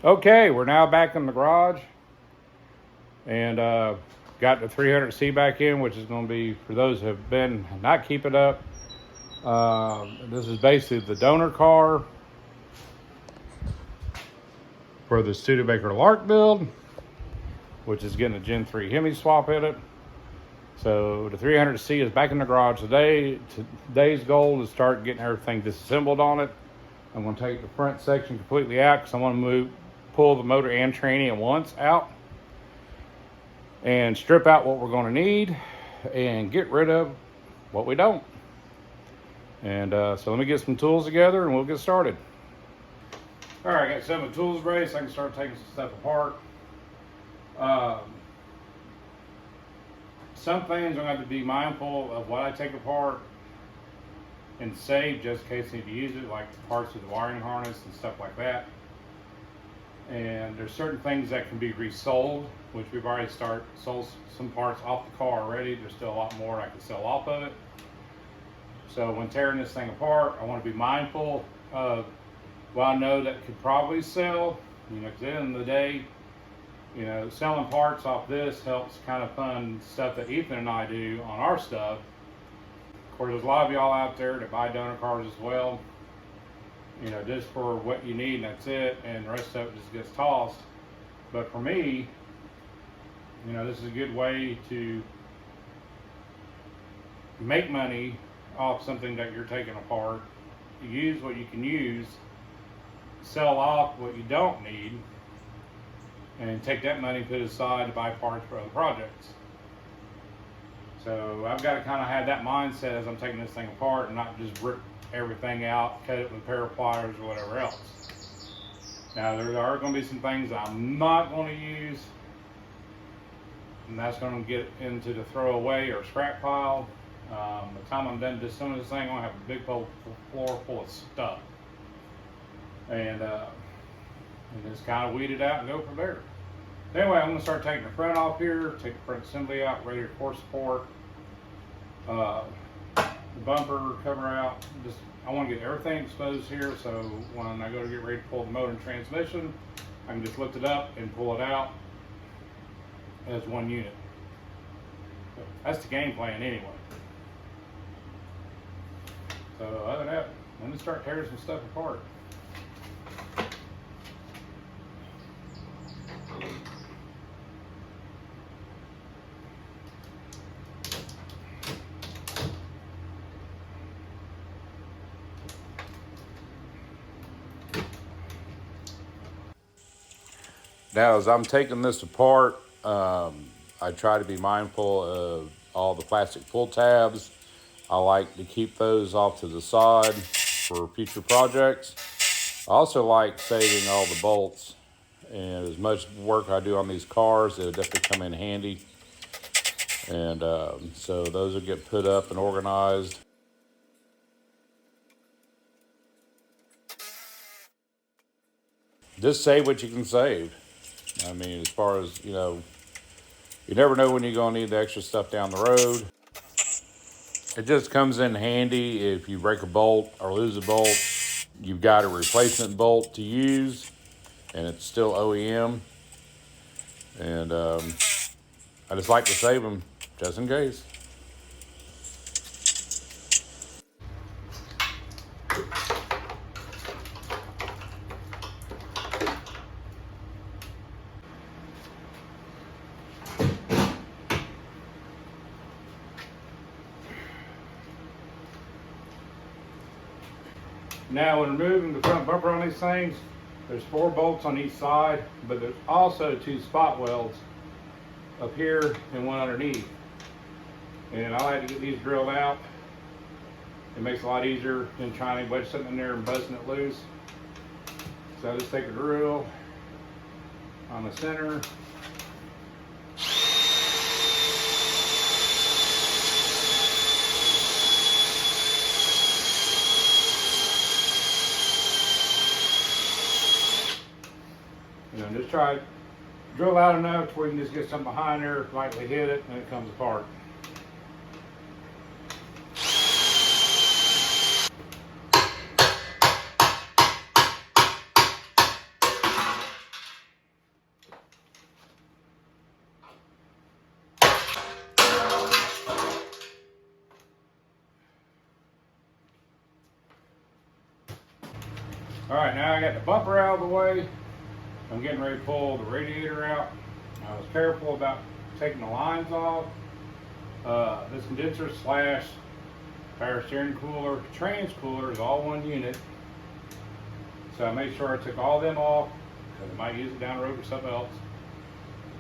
Okay, we're now back in the garage and got the 300C back in, which is going to be, for those who have been not keeping up, this is basically the donor car for the Studebaker Lark build, which is getting a Gen 3 Hemi swap in it. So the 300C is back in the garage today. Today's goal is to start getting everything disassembled on it. I'm going to take the front section completely out because I want to pull the motor and tranny at once out and strip out what we're going to need and get rid of what we don't. And so let me get some tools together and we'll get started. All right, I got some of the tools ready so I can start taking some stuff apart. Some things I'm going to have to be mindful of what I take apart and save just in case I need to use it, like the parts of the wiring harness and stuff like that. And there's certain things that can be resold, which we've already sold some parts off the car already. There's still a lot more I can sell off of it. So when tearing this thing apart, I want to be mindful of what I know that could probably sell. You know, 'cause at the end of the day, you know, selling parts off this helps kind of fund stuff that Ethan and I do on our stuff. Of course, there's a lot of y'all out there that buy donor cars as well, you know, just for what you need and that's it, and the rest of it just gets tossed. But for me, you know, this is a good way to make money off something that you're taking apart, use what you can use, sell off what you don't need, and take that money and put it aside to buy parts for other projects. So I've got to kind of have that mindset as I'm taking this thing apart and not just rip everything out, cut it with a pair of pliers or whatever else. Now there are going to be some things that I'm not going to use, and that's going to get into the throwaway or scrap pile. By the time I'm done with some of this thing, I'm going to have a big floor full of stuff. And just kind of weed it out and go from there. Anyway, I'm going to start taking the front off here, take the front assembly out, radiator core support, the bumper cover out. Just I want to get everything exposed here, so when I go to get ready to pull the motor and transmission, I can just lift it up and pull it out as one unit. That's the game plan anyway. So other than that, let me start tearing some stuff apart. Now, as I'm taking this apart, I try to be mindful of all the plastic pull tabs. I like to keep those off to the side for future projects. I also like saving all the bolts, and as much work I do on these cars, it'll definitely come in handy. And so those will get put up and organized. Just save what you can save. I mean, as far as, you know, you never know when you're going to need the extra stuff down the road. It just comes in handy if you break a bolt or lose a bolt. You've got a replacement bolt to use, and it's still OEM. And I just like to save them just in case. Now, when removing the front bumper on these things, there's 4 bolts on each side, but there's also 2 spot welds up here and one underneath. And I like to get these drilled out. It makes it a lot easier than trying to wedge something in there and buzzing it loose. So I just take a drill on the center. You know, just try to drill out enough to where you can just get something behind there, lightly hit it, and it comes apart. Alright, now I got the bumper out of the way. I'm getting ready to pull the radiator out. I was careful about taking the lines off. This condenser slash power steering cooler, trans cooler is all one unit. So I made sure I took all them off because I might use it down the road for something else.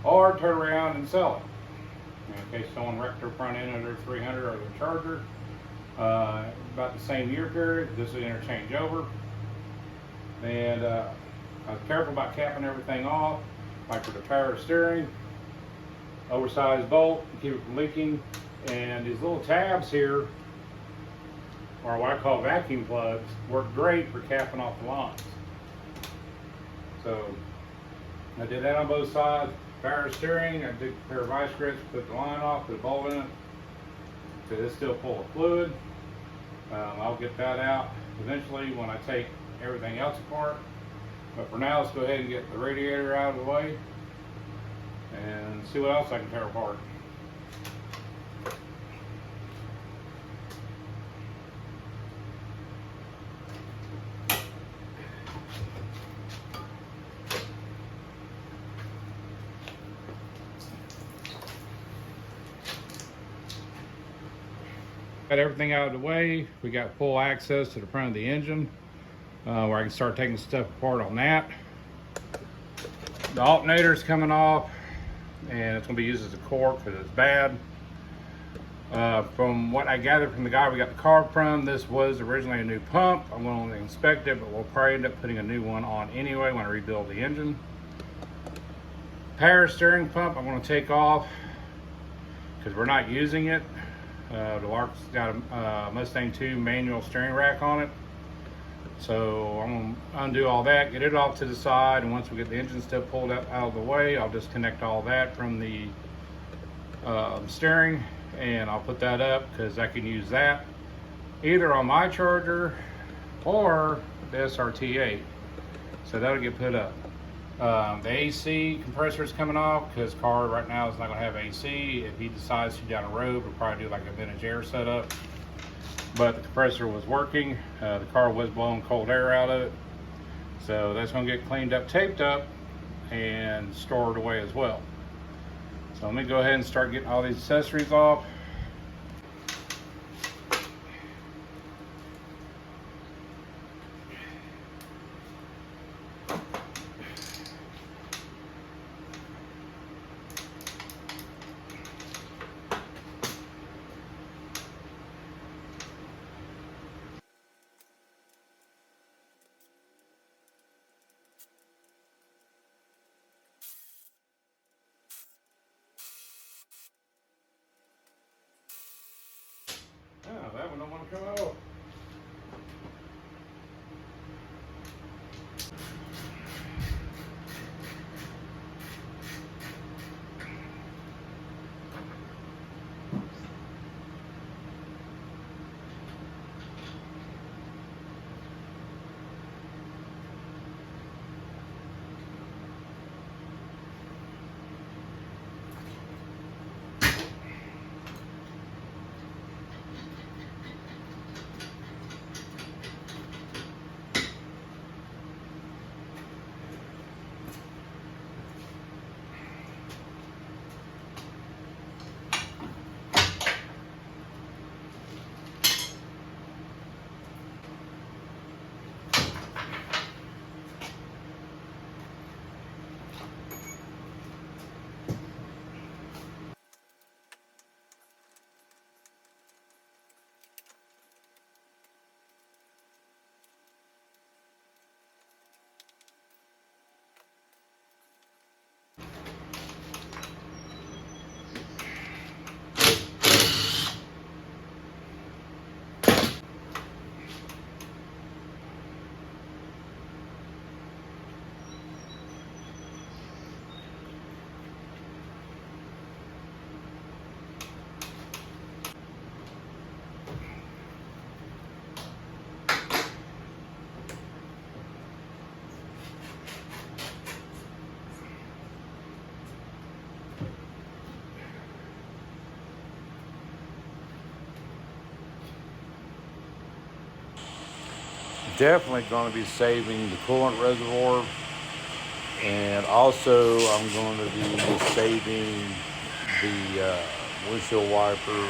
Or turn around and sell it. In case someone wrecked their front end of their 300 or their Charger. About the same year period, this will interchange over. And I was careful about capping everything off, like for the power steering, oversized bolt, keep it from leaking. And these little tabs here, or what I call vacuum plugs, work great for capping off the lines. So I did that on both sides. Power steering, I did a pair of vice grips, put the line off, put a bolt in it. So it's still full of fluid. I'll get that out eventually when I take everything else apart. But for now, let's go ahead and get the radiator out of the way and see what else I can tear apart. Got everything out of the way. We got full access to the front of the engine where I can start taking stuff apart on that. The alternator's coming off and it's going to be used as a cork because it's bad. From what I gathered from the guy we got the car from, this was originally a new pump. I'm going to inspect it, but we'll probably end up putting a new one on anyway when I rebuild the engine. Power steering pump I'm going to take off because we're not using it. The Lark's got a Mustang 2 manual steering rack on it. So I'm going to undo all that, get it off to the side, and once we get the engine stuff pulled out of the way, I'll disconnect all that from the steering, and I'll put that up because I can use that either on my Charger or the SRT8. So that'll get put up. The AC compressor is coming off because car right now is not going to have AC. If he decides to down the road, we'll probably do like a vintage air setup. But the compressor was working. The car was blowing cold air out of it. So that's going to get cleaned up, taped up, and stored away as well. So let me go ahead and start getting all these accessories off. definitely going to be saving the coolant reservoir, and also I'm going to be saving the windshield wiper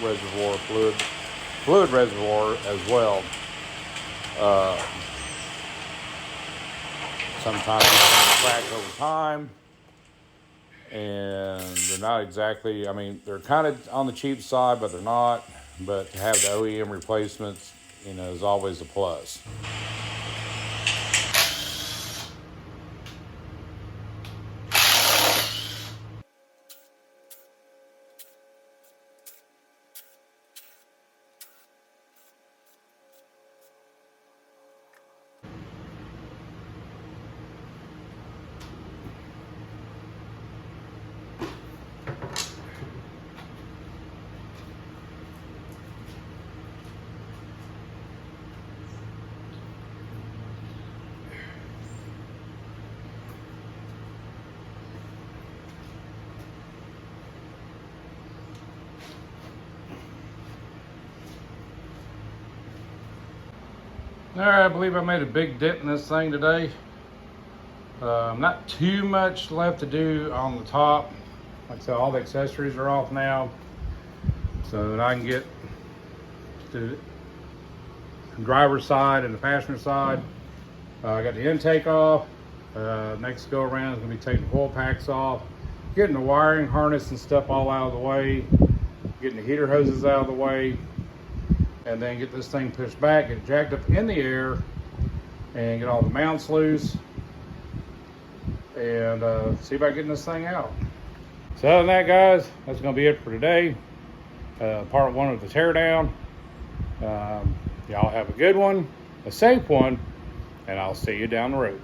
reservoir, fluid reservoir as well. Sometimes they crack over time, and they're not exactly, I mean, they're kind of on the cheap side, but they're not. But to have the OEM replacements, you know, is always a plus. All right, I believe I made a big dent in this thing today. Not too much left to do on the top. Like I said, all the accessories are off now, so that I can get the driver's side and the passenger side. I got the intake off. Next go around is going to be taking the oil packs off, getting the wiring harness and stuff all out of the way, getting the heater hoses out of the way, and then get this thing pushed back, get it jacked up in the air, and get all the mounts loose, and see about getting this thing out. So other than that, guys, that's going to be it for today. Part 1 of the teardown. Y'all have a good one, a safe one, and I'll see you down the road.